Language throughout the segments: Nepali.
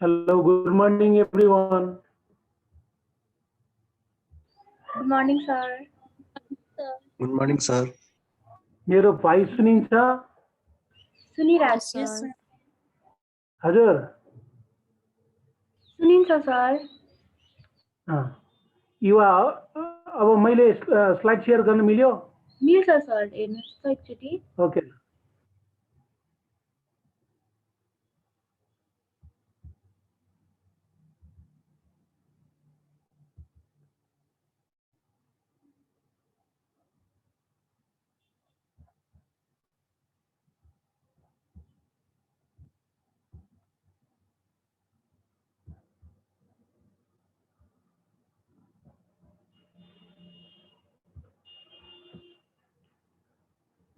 Hello, good morning everyone. Good morning, sir. Good morning, sir. मेरो भोइस सुनिन्छ? सुनिरहेको Yes, छ sir. हजुर सुनिन्छ सर युवा अब मैले स्लाइड शेयर गर्न मिल्यो? मिल्छ सर हेर्नुहोस् त एकचोटि ओके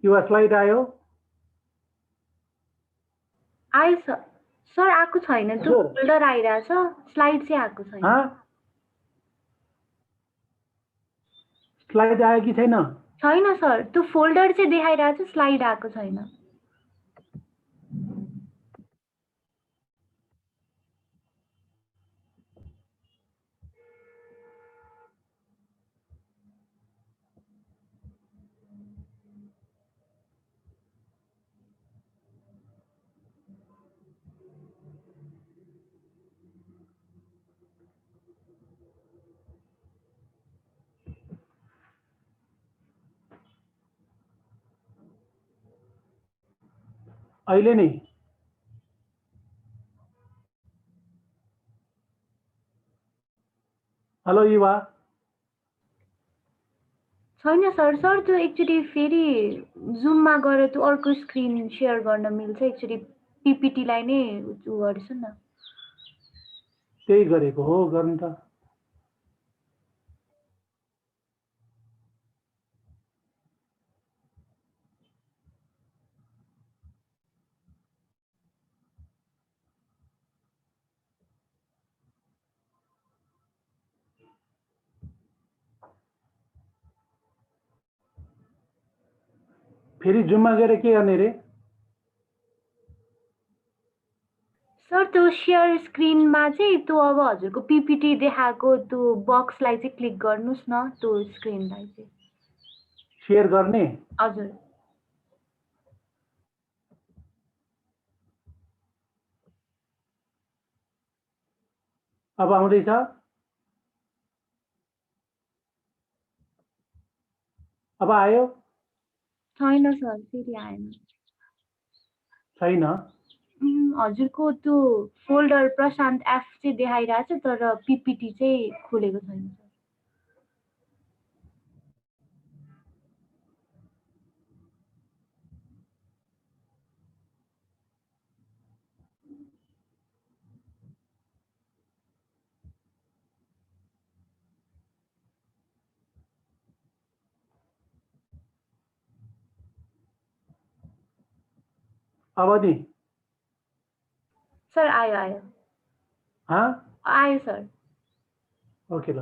युवा स्लाइड आयो? आयो सर आएको छैन त्यो हजुर। फोल्डर आइरहेछ स्लाइड चाहिँ आएको छैन स्लाइड आयो कि छैन? छैन सर त्यो फोल्डर चाहिँ देखाइरहेछ स्लाइड आएको छैन अहिले नि हेलो युवा छैन सर त्यो एकचोटि फेरि जुममा गएर त्यो अर्को स्क्रिन सेयर गर्न मिल्छ एकचोटि पिपिटीलाई नै उ गर्छु न त्यही गरेको हो गर्नु त फेरि जुममा गएर के गर्ने रे? सर त्यो सेयर स्क्रिनमा चाहिँ त्यो अब हजुरको पिपिटी देखाएको त्यो बक्सलाई चाहिँ क्लिक गर्नुहोस् न त्यो स्क्रिनलाई चाहिँ शेयर गर्ने? हजुर अब आउँदैछ? अब आयो? छैन सर फेरि आएन छैन? हजुरको त्यो फोल्डर प्रशान्त एफ चाहिँ देखाइरहेछ तर पिपिटी चाहिँ खुलेको छैन सर अब नि सर आयो आयो सर ओके ल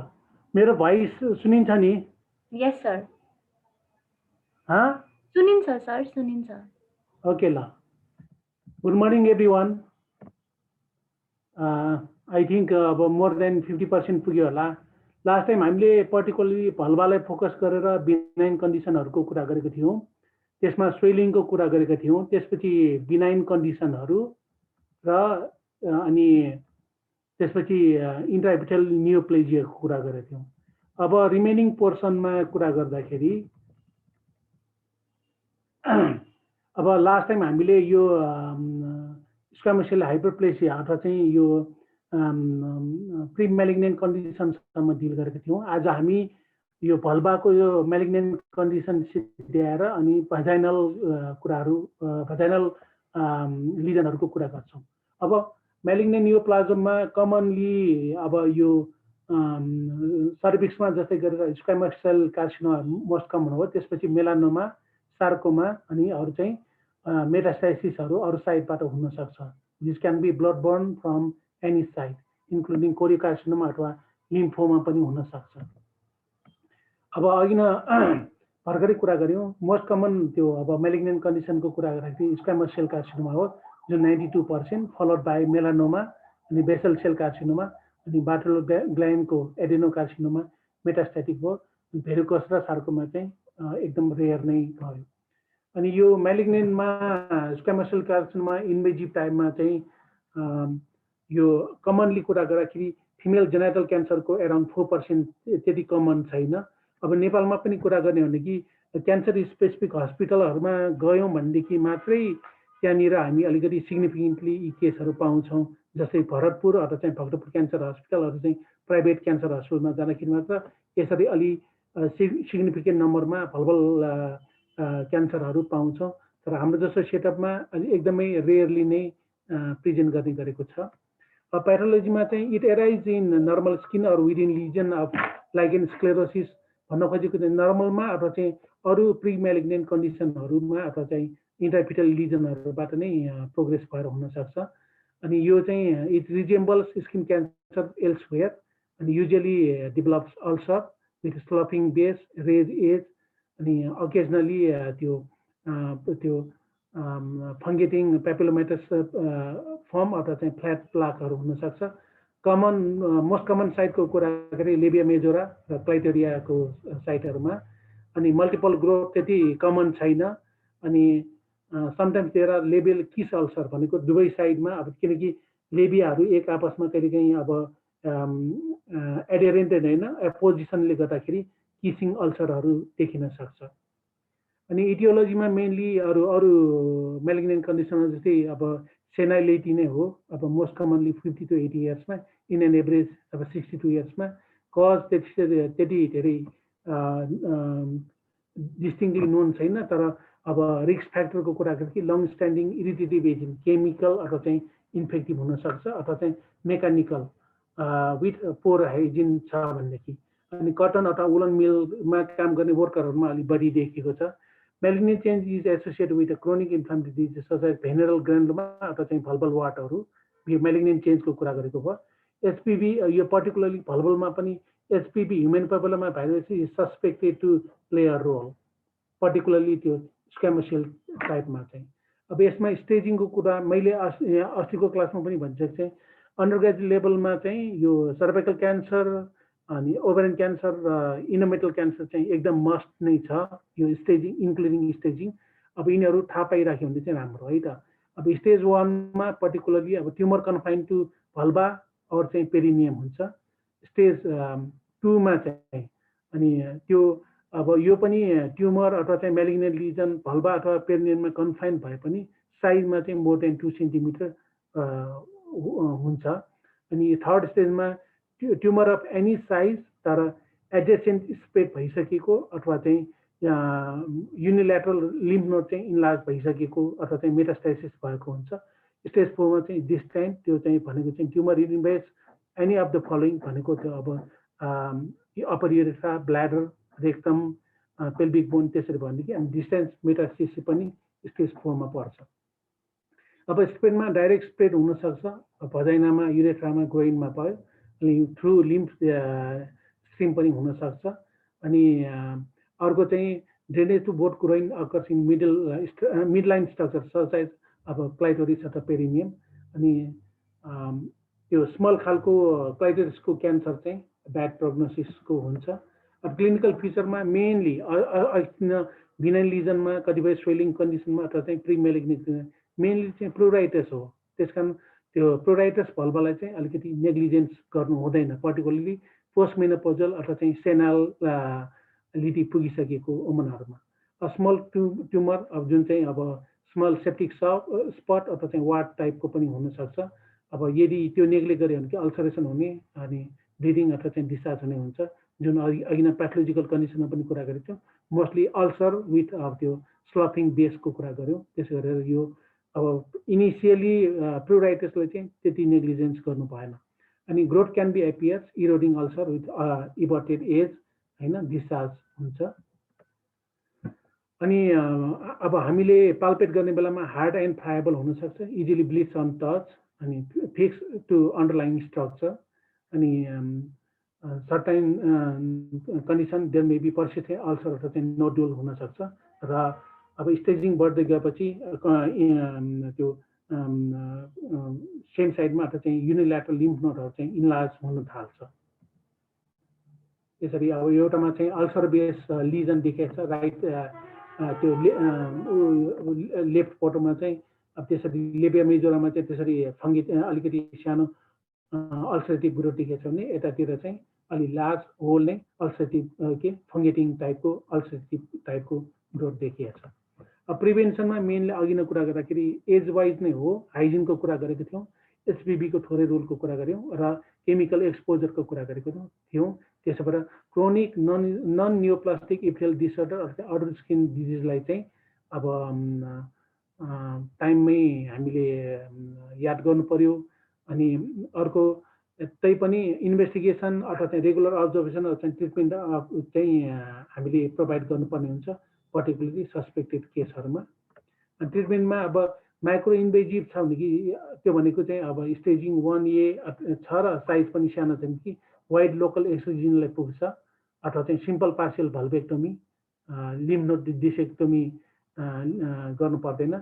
मेरो भोइस सुनिन्छ नि? यस सर सुनिन्छ सर सुनिन्छ ओके ल good morning everyone I think अब मोर देन 50% पुग्यो होला लास्ट टाइम हामीले पर्टिकुलरली भल्भालाई फोकस गरेर बिनाइन कन्डिसनहरूको कुरा गरेको थियौँ त्यसमा स्वेलिङको कुरा गरेका थियौँ त्यसपछि बिनाइन कन्डिसनहरू र अनि त्यसपछि इन्ट्राइपिटल नियोप्लेजियाको कुरा गरेका थियौँ अब रिमेनिङ पोर्सनमा कुरा गर्दाखेरि अब लास्ट टाइम हामीले यो स्क्वामस सेल हाइपरप्लेसिया अथवा चाहिँ यो प्री मेलिग्नेन्ट कन्डिसनसम्म डिल गरेका थियौँ आज हामी यो भल्भाको यो मेलिग्नेन्ट कन्डिसन सिद्ध्याएर अनि भजाइनल कुराहरू भजाइनल लिजनहरूको कुरा गर्छौँ अब मेलिग्नेन्ट नियोप्लाज्ममा कमनली अब यो सर्भिक्समा जस्तै गरेर squamous cell carcinoma most common हो त्यसपछि मेलानोमा सार्कोमा अनि अरू चाहिँ मेटास्टाइसिसहरू अरू साइडबाट हुन सक्छ this can be blood borne from any side including choriocarcinoma अथवा लिम्फोमा पनि हुन सक्छ अब अघि न भर्खरै कुरा गऱ्यौँ मोस्ट कमन त्यो अब मेलिग्नेन्ट कन्डिसनको कुरा गर्दाखेरि स्क्वामस सेल कार्सिनोमा हो जुन 92% फलोड बाई मेलानोमा अनि बेसल सेल कार्सिनोमा अनि बार्टोलो ग्ल्यान्डको एडेनोकार्सिनोमा मेटास्टेटिक भयो, भेरिकोस र सार्कोमा चाहिँ एकदम रेयर नै भयो। अनि यो म्यालिग्नेन्टमा स्क्वामस सेल कार्सिनोमा इन्भेजिभ टाइपमा चाहिँ यो कमनली कुरा गर्दाखेरि फिमेल जेनाइटल क्यान्सरको अराउन्ड 4% त्यति कमन छैन। अब नेपालमा पनि कुरा गर्ने हो भने कि क्यान्सर स्पेसिफिक हस्पिटलहरूमा गयौँ भनेदेखि मात्रै त्यहाँनिर हामी अलिकति सिग्निफिकेन्टली यी केसहरू पाउँछौँ। जस्तै भरतपुर अथवा चाहिँ भक्तपुर क्यान्सर हस्पिटलहरू चाहिँ प्राइभेट क्यान्सर हस्पिटलमा जाँदाखेरि मात्र यसरी अलि सिग्निफिकेन्ट नम्बरमा भलभल क्यान्सरहरू पाउँछौँ। तर हाम्रो जस्तो सेटअपमा एकदमै रेयरली नै प्रेजेन्ट गर्ने गरेको छ। प्याथोलोजीमा चाहिँ it arise in normal skin or within lesion of lichen sclerosis भन्न खोजेको चाहिँ नर्मलमा अथवा चाहिँ अरू प्री म्यालिग्नेन्ट कन्डिसनहरूमा अथवा चाहिँ इन्ट्रापिटल लिजनहरूबाट नै प्रोग्रेस भएर हुनसक्छ। अनि यो चाहिँ it resembles skin cancer elsewhere अनि usually develops ulcer with sloping base raise edge अनि अकेजनली त्यो फङ्गेटिङ पेपिलोमेटस फर्म अथवा चाहिँ फ्ल्याट प्लाकहरू हुनसक्छ। कमन मोस्ट कमन साइटको कुरा गरे लेबिया मेजोरा र क्लाइटोरियाको साइटहरूमा अनि मल्टिपल ग्रोथ त्यति कमन छैन। अनि sometimes there are labial kiss ulcer भनेको दुवै साइडमा, अब किनकि लेबियाहरू एक आपसमा कहिलेकाहीँ अब एडेरेन्टेड होइन एपोजिसनले गर्दाखेरि किसिङ अल्सरहरू देखिन सक्छ। अनि इटियोलोजीमा मेनली अरू म्यालिग्नेन्ट कन्डिसनहरू जस्तै अब सेनाइलिटी नै हो। अब मोस्ट कमनली 50 to 80 इयर्समा, इन एन एभरेज अब 62 इयर्समा। कज त्यति धेरै डिस्टिङली नोन छैन। तर अब रिस्क फ्याक्टरको कुरा गर्दा लङ स्ट्यान्डिङ इरिटेटिभ एजेन्ट केमिकल अथवा चाहिँ इन्फेक्टिभ हुनसक्छ अथवा चाहिँ मेकानिकल विथ पोर हाइजिन छ भनेदेखि। अनि कटन अथवा वुलन मिलमा काम गर्ने वर्करहरूमा अलिक बढी देखिएको छ। Malignant change is associated with a chronic inflammatory disease such as venereal granuloma अथवा चाहिँ भल्भल वाटहरू। यो म्यालिग्नेन्ट चेन्जको कुरा गरेको भयो। एचपीभी यो पर्टिकुलरली भल्भलमा पनि HPV human papilloma virus is suspected to play a role, particularly त्यो स्क्वामस सेल टाइपमा चाहिँ। अब यसमा स्टेजिङको कुरा मैले अस्तिको क्लासमा पनि भनिसकेको थिएँ। अन्डरग्रेजुएट लेभलमा चाहिँ यो सर्भाइकल क्यान्सर अनि ओभरियन क्यान्सर र इनोमेटल क्यान्सर चाहिँ एकदम मस्ट नै छ यो स्टेजिङ इन्क्लुडिङ स्टेजिङ। अब यिनीहरू थाहा पाइराख्यो भने चाहिँ राम्रो है त। अब स्टेज 1 मा पर्टिकुलरली अब ट्युमर कन्फाइन टु भल्भा और चाहिँ पेरिनियम हुन्छ। स्टेज 2 मा चाहिँ अनि त्यो अब यो पनि ट्युमर अथवा चाहिँ म्यालिग्नेन्ट लिजन भल्भा अथवा पेरिनियममा कन्फाइन भए पनि साइजमा चाहिँ मोर देन 2 सेन्टिमिटर हुन्छ। अनि थर्ड स्टेजमा ट्युमर अफ एनी साइज तर एडजेसेन्ट स्प्रेड भइसकेको अथवा चाहिँ युनिल्याटरल लिम्फ नोड चाहिँ इन्लार्ज भइसकेको अथवा चाहिँ मेटास्टाइसिस भएको हुन्छ। स्टेज 4 मा चाहिँ दिस टाइम त्यो चाहिँ भनेको चाहिँ ट्युमर इन्भेस्ट एनी अफ द फलोइङ भनेको त्यो अब upper urethra, bladder, rectum, pelvic bone त्यसरी भनेदेखि अनि डिस्टेन्स मेटास्टाइसिस पनि स्टेज 4 मा पर्छ। अब स्प्रेडमा डाइरेक्ट स्प्रेड हुनसक्छ भजाइनामा, युरेथ्रामा, ग्रोइनमा भयो। अनि थ्रु लिम्फ स्ट्रिम पनि हुनसक्छ। अनि अर्को चाहिँ drainage to both groin occurs in mid line structure such as अब क्लाइटोरिस अथवा पेरिनियम। अनि त्यो स्मल खालको क्लाइटोरिसको क्यान्सर चाहिँ ब्याड प्रोग्नोसिसको हुन्छ। अब क्लिनिकल फिचरमा मेनली भिनाइन लिजनमा कतिपय स्वेलिङ कन्डिसनमा अथवा चाहिँ प्री म्यालिग्नेन्ट मेनली चाहिँ प्लुराइटिस हो। त्यसकारण त्यो प्लुराइटिस भल्भलाई चाहिँ अलिकति नेग्लिजेन्स गर्नु हुँदैन, पर्टिकुलरली पोस्ट मेनोपोजल अथवा चाहिँ सेनालिटी पुगिसकेको वुमनहरूमा। स्मल ट्युमर अब जुन चाहिँ अब स्मल सेप्टिक स्पट अथवा चाहिँ वार्ड टाइपको पनि हुनसक्छ। अब यदि त्यो नेग्लेक्ट गर्यो भने अल्सरेसन हुने अनि ब्लिडिङ अथवा चाहिँ डिस्चार्ज हुने हुन्छ। जुन अघि नै प्याथोलोजिकल कन्डिसनमा पनि कुरा गरेको थियौँ, मोस्टली अल्सर विथ अब त्यो स्लपिङ बेसको कुरा गऱ्यौँ। त्यसो गरेर यो अब इनिसियली प्लुराइटिसले चाहिँ त्यति नेग्लिजेन्स गर्नु भएन। अनि growth can be appears eroding ulcer with everted edge होइन, डिस्चार्ज हुन्छ। अनि अब हामीले पाल्पेट गर्ने बेलामा हार्ड एन्ड फ्रायबल हुनसक्छ, इजिली ब्लिड्स अन टच अनि फिक्स टु अन्डरलाइङ स्ट्रक्चर। अनि certain condition there may be persistent ulcer अथवा चाहिँ नोडुल हुनसक्छ। र अब स्टेजिङ बढ्दै गएपछि त्यो सेम साइडमा अथवा चाहिँ युनिल्याटरल लिम्फ नोडहरू चाहिँ इन्लार्ज हुन थाल्छ। त्यसरी अब एउटामा चाहिँ अल्सर बेस लिजन देखेको छ राइट त्यो लेफ्ट फोटोमा चाहिँ अब त्यसरी लेबिया मेजोरामा चाहिँ त्यसरी अलिकति सानो अल्सरेटिभ ग्रोथ देखेको छ भने यतातिर चाहिँ अलि लार्ज होल नै अल्सरेटिभ फङ्गेटिङ टाइपको अल्सरेटिभ टाइपको ग्रोथ देखिएको छ। अब प्रिभेन्सनमा मेनली अघि नै कुरा गर्दाखेरि एज वाइज नै हो, हाइजिनको कुरा गरेको थियौँ, एचपिभीको थोरै रोलको कुरा गऱ्यौँ र केमिकल एक्सपोजरको कुरा गरेको थियौँ। त्यसो भएर chronic non neoplastic epithelial disorder अथवा अदर स्किन डिजिजलाई चाहिँ अब टाइममै हामीले याद गर्नु पर्यो। अनि अर्को त्यही पनि इन्भेस्टिगेसन अथवा चाहिँ रेगुलर अब्जर्भेसन अथवा चाहिँ ट्रिटमेन्ट चाहिँ हामीले प्रोभाइड गर्नुपर्ने हुन्छ, पर्टिकुलरली सस्पेक्टेड केसहरूमा। ट्रिटमेन्टमा अब माइक्रो इन्भेजिभ छ भने कि त्यो भनेको चाहिँ अब स्टेजिङ 1A छ र साइज पनि सानो छ कि वाइड लोकल एक्सक्लुजनलाई पुग्छ अथवा चाहिँ सिम्पल पार्सियल भल्भेक्टोमी लिम्फ नोड डिसेक्टोमी गर्नु पर्दैन।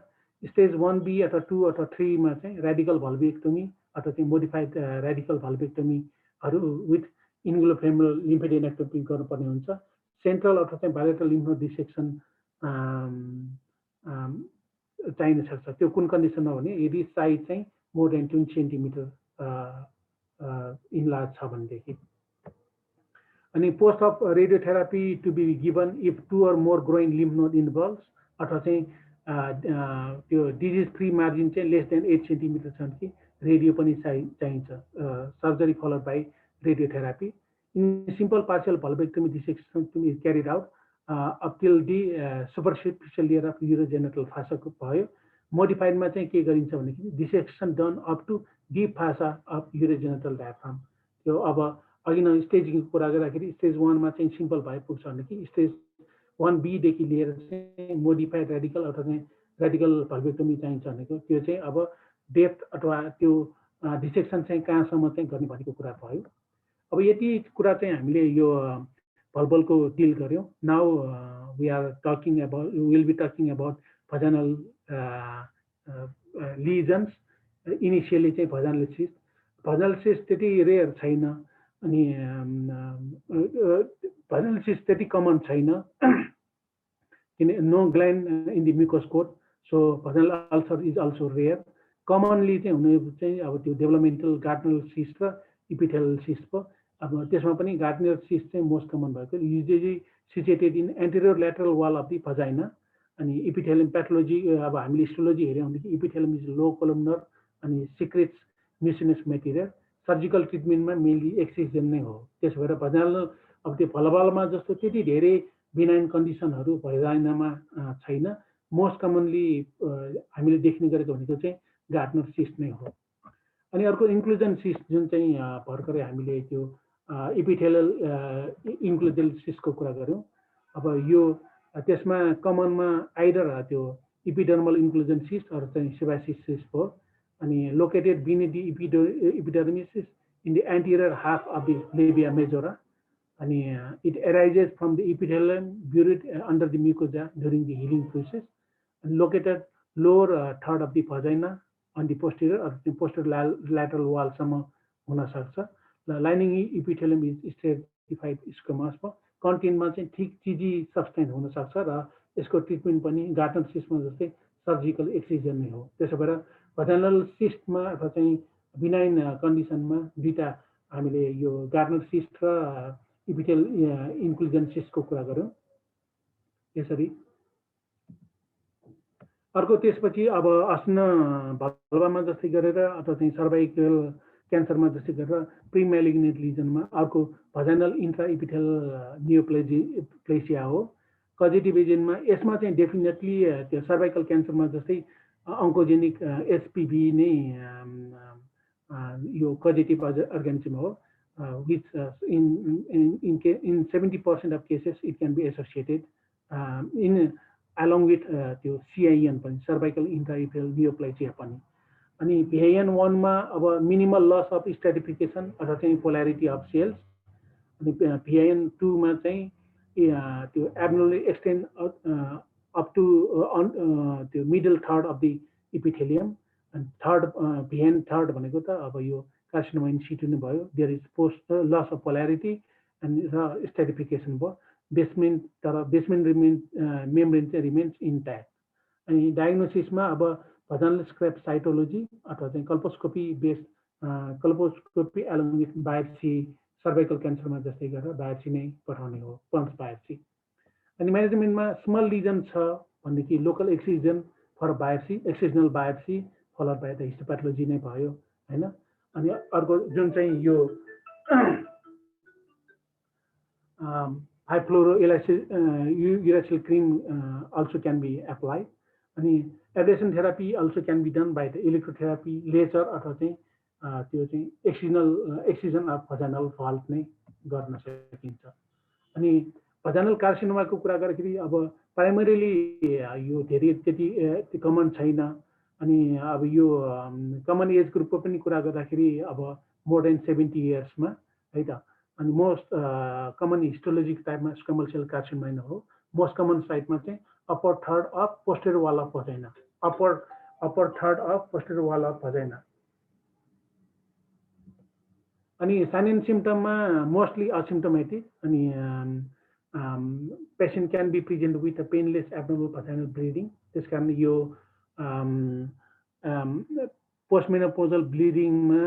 स्टेज 1B अथवा 2 अथवा 3 मा चाहिँ रेडिकल भल्भेक्टोमी अथवा चाहिँ मोडिफाइड रेडिकल भल्भेक्टोमीहरू विथ इन्गुलोफेमरल लिम्फेडेनेक्टोमी गर्नुपर्ने हुन्छ। सेन्ट्रल अथवा चाहिँ बायलेटरल लिम्फ नोड डिसेक्सन चाहिन सक्छ। त्यो कुन कन्डिसनमा हो भने यदि साइज चाहिँ मोर देन 20 सेन्टिमिटर इन्लार्ज छ भनेदेखि। अनि post of radiotherapy to be given if 2 or more groin lymph node involves अथवा चाहिँ त्यो डिजिज फ्री मार्जिन चाहिँ लेस देन 8 सेन्टिमिटर छ भने रेडियो पनि चाहिन्छ, surgery followed by radiotherapy. In simple partial vulvectomy dissection is carried out up till the superficial layer of urogenital फासाको भयो। मोडिफाइडमा चाहिँ के गरिन्छ भनेदेखि dissection done up to deep fascia of urogenital diaphragm. त्यो अब अघि नै स्टेजिङको कुरा गर्दाखेरि स्टेज 1 मा चाहिँ सिम्पल भए पुग्छ भनेदेखि स्टेज 1B देखि लिएर चाहिँ मोडिफाइड रेडिकल अथवा चाहिँ रेडिकल भल्भेक्टोमी चाहिन्छ भनेको त्यो चाहिँ अब डेप्थ अथवा त्यो डिसेक्सन चाहिँ कहाँसम्म चाहिँ गर्ने भनेको कुरा भयो। अब यति कुरा चाहिँ हामीले यो भल्भलको डिल गऱ्यौँ। Now we will be talking about vaginal lesions. Initially चाहिँ भजानल सिस्ट त्यति रेयर छैन, अनि भजानल सिस्ट त्यति कमन छैन किन no gland in the mucous coat, so vaginal ulcer is also rare. Commonly चाहिँ हुने चाहिँ अब त्यो डेभलपमेन्टल गार्डनर सिस्ट र इपिथेलियल सिस्ट पो। अब त्यसमा पनि गार्डनर सिस्ट चाहिँ मोस्ट कमन भएको, usually situated in anterior lateral wall of the vagina. अनि इपिथेलियम प्याथोलोजी अब हामीले हिस्टोलोजी हेऱ्यौँ भनेदेखि इपिथेलियम इज लो कोलमनर अनि सिक्रेट्स म्युसिनस मेटेरियल। सर्जिकल ट्रिटमेन्टमा मेनली एक्सिजन नै हो। त्यसो भएर भजानल अब त्यो भलभालमा जस्तो त्यति धेरै बिनाइन कन्डिसनहरू भजाइनामा छैन। मोस्ट कमनली हामीले देख्ने गरेको भनेको चाहिँ गार्डनर सिस्ट नै हो। अनि अर्को इन्क्लुजन सिस्ट जुन चाहिँ भर्खरै हामीले त्यो इपिथेलियल इन्क्लुजन सिस्टको कुरा गऱ्यौँ। अब यो त्यसमा कमनमा आइदर त्यो इपिडर्मल इन्क्लुजन सिस्ट अरू चाहिँ सेबासिस सिस्ट हो। अनि located beneath the epidermis in the anterior half of the labia majora. And it arises from the epithelium buried under the mucosa during the healing process, and located lower third of the vagina on the posterior or the posterior lateral wall. Some the lining epithelium is stratified squamous. Content ma चाहिँ ठीक चीजी सब्सटेन्स हुन सक्छ र यसको ट्रिटमेन्ट पनि गार्डनर सिस्टमा जस्तै सर्जिकल एक्सिजन नै हो। त्यसो भएर भजाइनल सिस्टमा अथवा चाहिँ बिनाइन कन्डिसनमा दुईटा हामीले यो गार्डनर सिस्ट र इपिथेल इन्क्लुजन सिस्टको कुरा गर्यौं। यसरी अर्को त्यसपछि अब अस्न भल्भामा जस्तै गरेर अथवा चाहिँ सर्भाइकल क्यान्सरमा जस्तै गरेर प्रिमेलिग्नेन्ट लिजनमा अर्को भजाइनल इन्ट्रा इपिथेल नियोप्लेसिया हो। कजेटिभ एजेन्टमा यसमा चाहिँ डेफिनेटली त्यो सर्भाइकल क्यान्सरमा जस्तै अन्कोजेनिक एचपीभी नै यो कजेटिभ अर्गानिजम हो, which in 70% of cases it can be associated along with त्यो CIN पनि सर्भाइकल इन्ट्राइपिथेल नियोप्लेसिया पनि। अनि PIN1 मा अब मिनिमल लस अफ स्ट्राटिफिकेसन अथवा चाहिँ पोलैरिटी अफ सेल्स। अनि PIN2 मा चाहिँ त्यो एब्नोर्मली एक्सटेन्ड अप टु त्यो middle third of the epithelium. अनि थर्ड बिहाइन्ड थर्ड भनेको त अब यो कार्सिनोमा इन सिटु नै भयो। There is post loss of polarity and र स्ट्राटिफिकेसन भयो। बेसमेन्ट तर बेसमेन्ट मेम्ब्रेन चाहिँ रिमेन्स इन्ट्याक्ट। अनि डायग्नोसिसमा अब भजानल स्क्रैप साइटोलोजी अथवा चाहिँ कल्पोस्कोपी based कल्पोस्कोपी along with biopsy cervical क्यान्सरमा जस्तै गरेर बायोप्सी नै पठाउने हो, पल्स बायोप्सी। अनि म्यानेजमेन्टमा स्मल लिजन छ भनेदेखि local excision for biopsy, excisional biopsy followed by the histopathology नै भयो हैन। अनि अर्को जुन चाहिँ यो high fluoro uracil cream also can be applied। अनि ablation therapy also can be done by the electrotherapy, laser अथवा चाहिँ त्यो चाहिँ एक्सिजन अफ भजानल भल्भ नै गर्न सकिन्छ। अनि भजानल कार्सिनोमाको कुरा गर्दाखेरि अब प्राइमरीली यो धेरै त्यति कमन छैन। अनि अब यो कमन एज ग्रुपको पनि कुरा गर्दाखेरि अब मोर देन 70 इयर्समा है त। अनि मोस्ट कमन हिस्टोलोजिक टाइपमा स्क्वमल सेल कार्सिनोमा नै हो। मोस्ट कमन साइटमा चाहिँ upper third of posterior wall of vagina, upper third of posterior wall of vagina. अनि साइन एन्ड सिम्पटममा मोस्टली असिम्टोमेटिक। अनि patient can be present with a painless abdominal vaginal bleeding. त्यस कारण यो पोस्टमेनोपोजल ब्लिडिङमा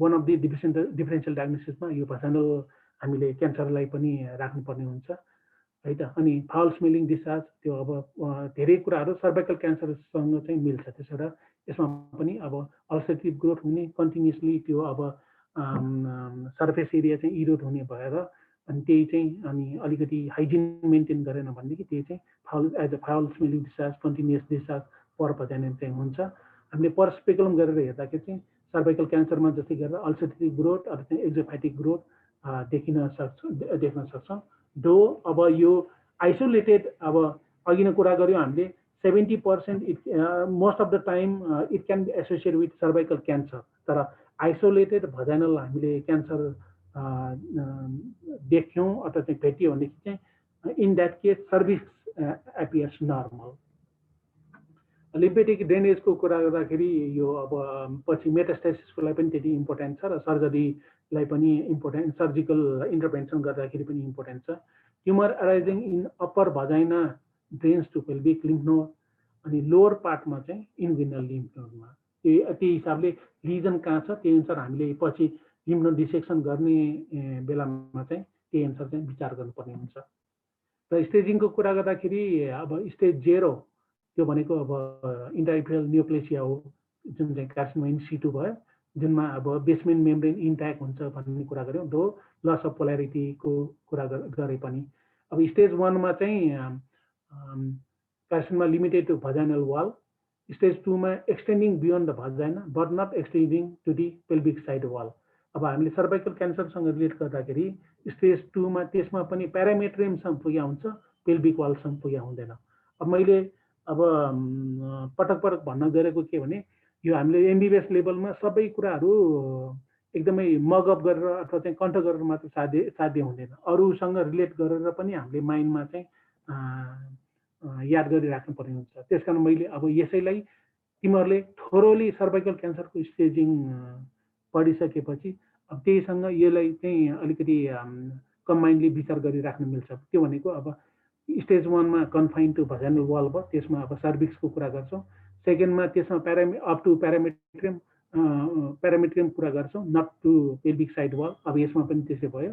वान अफ द डिफरेन्सियल डायग्नोसिसमा यो भजानल हामीले क्यान्सरलाई पनि राख्नुपर्ने हुन्छ है त। अनि फाउल स्मेलिङ डिस्चार्ज त्यो अब धेरै कुराहरू सर्भाइकल क्यान्सरसँग चाहिँ मिल्छ। त्यसो भएर यसमा पनि अब अल्सरेटिभ ग्रोथ हुने, कन्टिन्युसली त्यो अब सर्फेस एरिया चाहिँ इरोड हुने भएर अनि त्यही चाहिँ अनि अलिकति हाइजिन मेन्टेन गरेन भनेदेखि त्यही चाहिँ foul smelling discharge, continuous discharge per vagina चाहिँ हुन्छ। हामीले पर स्पेकुलम गरेर हेर्दाखेरि चाहिँ सर्भाइकल क्यान्सरमा जस्तै गरेर अल्सरेटिभ ग्रोथ अथवा चाहिँ एक्जोफाइटिक ग्रोथ देख्न सक्छौँ। दो अब यो आइसोलेटेड अब अघि नै कुरा गऱ्यौँ हामीले 70% most of the time it can be associated with cervical cancer. तर आइसोलेटेड भजाइनल हामीले क्यान्सर देख्यौँ अथवा चाहिँ भेट्यो भनेदेखि चाहिँ in that case cervix appears normal. Lymphatic ड्रेनेजको कुरा गर्दाखेरि यो अब पछि मेटास्टासिसको लागि पनि त्यति इम्पोर्टेन्ट छ र सर्जरीलाई पनि इम्पोर्टेन्ट, सर्जिकल इन्टरभेन्सन गर्दाखेरि पनि इम्पोर्टेन्ट छ। Tumour arising in upper vagina drains to pelvic lymph node. अनि लोवर पार्टमा चाहिँ इन्ग्विनल लिम्फ नोडमा त्यही हिसाबले लिजन कहाँ छ त्यही अनुसार हामीले पछि लिम्फ नोड डिसेक्सन गर्ने बेलामा चाहिँ त्यही अनुसार चाहिँ विचार गर्नुपर्ने हुन्छ। र स्टेजिङको कुरा गर्दाखेरि अब स्टेज 0 त्यो भनेको अब इन्ट्राइपियल नियोप्लेसिया हो, जुन चाहिँ कार्सिनोमा इन सिटु भयो, जुनमा अब बेसमेन्ट मेम्ब्रेन इन्ट्याक्ट हुन्छ भन्ने कुरा गऱ्यौँ। दो लस अफ पोल्यारिटीको कुरा गरे पनि अब स्टेज 1 मा चाहिँ carcinoma limited to vaginal wall. Stage 2 मा extending beyond the vagina but not extending to the pelvic side wall. अब हामीले सर्भाइकल क्यान्सरसँग रिलेट गर्दाखेरि स्टेज 2 मा त्यसमा पनि प्यारामेट्रियमसम्म पुग्या हुन्छ, पेल्भिक वालसम्म पुग्या हुँदैन। अब मैले पटक भन्न गएको के भने यो हामीले एमबिबिएस लेभलमा सबै कुराहरू एकदमै मगअप गरेर अथवा चाहिँ कन्ठ गरेर मात्र साध्य हुँदैन। अरूसँग रिलेट गरेर पनि हामीले माइन्डमा चाहिँ याद गरिराख्नु पर्ने हुन्छ। त्यस कारण मैले अब यसैलाई तिमीहरूले थोरोली सर्भाइकल क्यान्सरको स्टेजिङ पढिसकेपछि अब त्यहीसँग यसलाई चाहिँ अलिकति कम्बाइन्डली विचार गरिराख्नु मिल्छ। त्यो भनेको अब स्टेज 1 मा कन्फाइन टु भजाइनल वाल भयो, त्यसमा अब सर्भिक्सको कुरा गर्छौँ। सेकेन्डमा त्यसमा अप टु प्यारामेट्रियम कुरा गर्छौँ, not to pelvic side wall. अब यसमा पनि त्यसै भयो।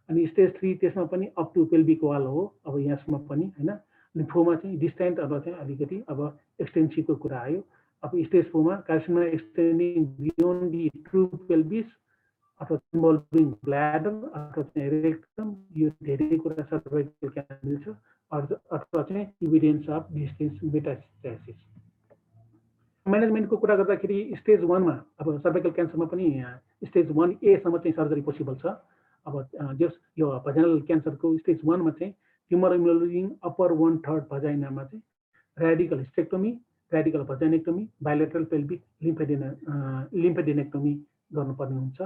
अनि स्टेज 3 त्यसमा पनि अप टु पेल्भिक वाल हो, अब यसमा पनि हैन। अनि 4 मा चाहिँ डिस्टेन्ट अथवा चाहिँ अलिकति अब एक्सटेन्सिभको कुरा आयो। अब स्टेज 4 मा carcinoma extending beyond the true pelvis अथवा इन्भल्भिङ ब्ल्याडर अथवा चाहिँ रेक्टम, यो धेरै कुरा सर्भाइकल क्यान्सर मिल्छ अथवा चाहिँ इभिडेन्स अफ डिस्टेन्स मेटास्टासिस। म्यानेजमेन्टको कुरा गर्दाखेरि स्टेज 1 मा अब सर्भाइकल क्यान्सरमा पनि स्टेज 1A सम्म चाहिँ सर्जरी पोसिबल छ। अब जस यो भजाइनल क्यान्सरको स्टेज 1 मा चाहिँ ट्युमर इन्भल्भिङ अप्पर 1/3 भजाइनामा चाहिँ radical hysterectomy, radical vaginectomy, bilateral pelvic lymphadenectomy गर्नुपर्ने हुन्छ।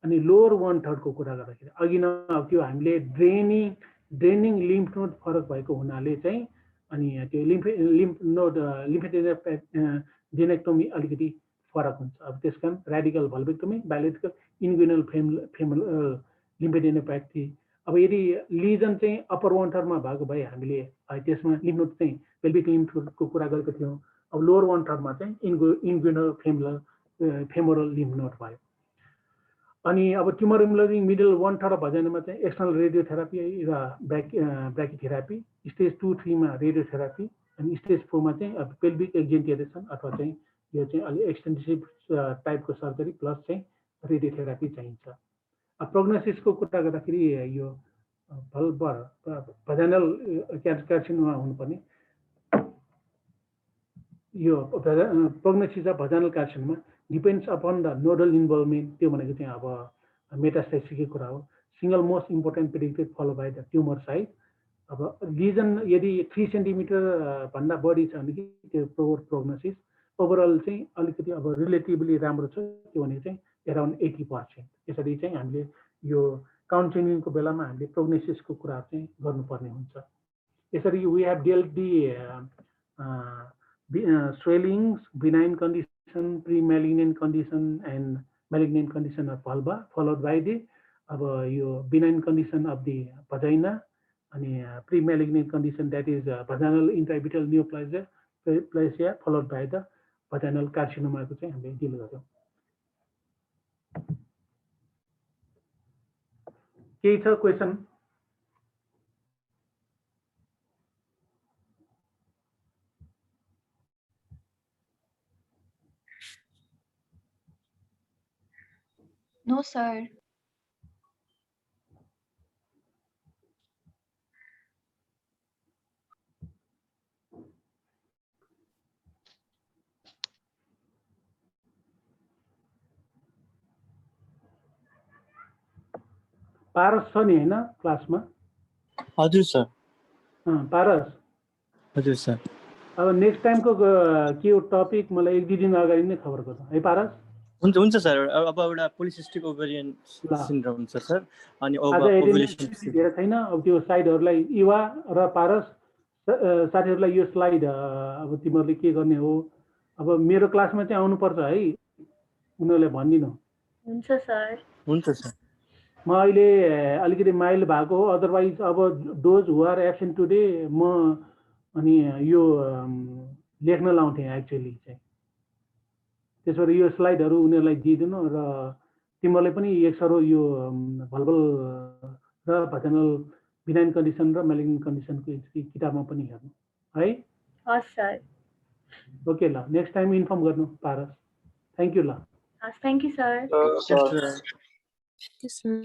अनि लोअर 1/3 को कुरा गर्दाखेरि अघि न त्यो हामीले ड्रेनिङ लिम्फ नोड फरक भएको हुनाले चाहिँ अनि त्यो लिम्फ नोड जेनेक्टोमी अलिकति फरक हुन्छ। अब त्यसकारण रेडिकल भल्भेक्टोमी, बायोलोजिकल इन्ग्युनल फेमोरल लिम्फेडेनोप्याथी। अब यदि लिजन चाहिँ अप्पर वान थर्डमा भएको भए हामीले त्यसमा लिम्फ नोड चाहिँ पेल्भिक लिम्फ नोडको कुरा गरेको थियौँ। अब लोवर वान थर्डमा चाहिँ इन्ग्युनल फेमोरल लिम्फ नोड भयो। अनि अब tumour emerging middle one third भजनमा चाहिँ एक्सटर्नल रेडियोथेरापी र ब्राकीथेरापी, स्टेज 2-3 मा रेडियोथेरापी, अनि स्टेज 4 मा चाहिँ अब पेल्भिक एक्जेन्टिएसन अथवा चाहिँ यो चाहिँ अलि एक्सटेन्सिभ टाइपको सर्जरी प्लस चाहिँ रेडियोथेरापी चाहिन्छ। अब प्रोग्नोसिसको कुरा गर्दाखेरि यो भजानल कार्सिनोमा हुनुपर्ने, यो prognosis of vaginal carcinoma depends upon the nodal involvement. त्यो भनेको चाहिँ अब मेटास्टेसिसकै कुरा हो। Single most important predicted followed by the tumour size. अब लिजन यदि 3 सेन्टिमिटर भन्दा बढी छ भने त्यो प्रोग्नोसिस ओभरअल चाहिँ अलिकति अब रिलेटिभली राम्रो छ, त्यो भनेको चाहिँ एराउन्ड 80%। यसरी चाहिँ हामीले यो काउन्सेलिङको बेलामा हामीले प्रोग्नोसिसको कुरा चाहिँ गर्नुपर्ने हुन्छ। यसरी we have dealt the swellings, benign condition, pre-malignant condition, and malignant condition of vulva, followed by the benign condition of the vagina, and pre-malignant condition, that is vaginal intraepithelial neoplasia, followed by the vaginal carcinoma को चाहिँ हामीले डिल गर्यौं। केही छ क्वेशन? No, sir. पारस छ नि हैन क्लासमा? हजुर सर। पारस हजुर सर। अब नेक्स्ट टाइमको के हो टपिक मलाई 1-2 दिन अगाडि नै खबर गर्नु है पारस। हुन्छ सर। अब एउटा पोलिसिस्टिक ओभरियन सिन्ड्रोम छ सर, अनि ओभुलेसन धेरै छैन। अब त्यो स्लाइडहरुलाई इवा र पारस साथीहरुलाई यो स्लाइड अब तिमीहरुले के गर्ने हो, अब मेरो क्लासमा चाहिँ आउनु पर्छ है, उनीहरुले भनिदिनु। हुन्छ सर। हुन्छ सर। म अहिले अलिकति माइल्ड भएको हो, अदरवाइज अब those who are absent today म अनि यो लेख्न लाउँथे एक्चुअली चाहिँ। त्यसैले यो स्लाइडहरु उनीहरुलाई दिइदिनु र तिमीहरुले पनि एकसरो यो भल्भल र भजनल बिनाइन कन्डिसन र मेलिग्नेन्ट कन्डिसनको किताबमा पनि हेर्नु है। हस् सर। ओके ल, नेक्स्ट टाइम इन्फर्म गर्नु पारस। थ्यांक यू ल। हस्, thank you sir. Yes, sir.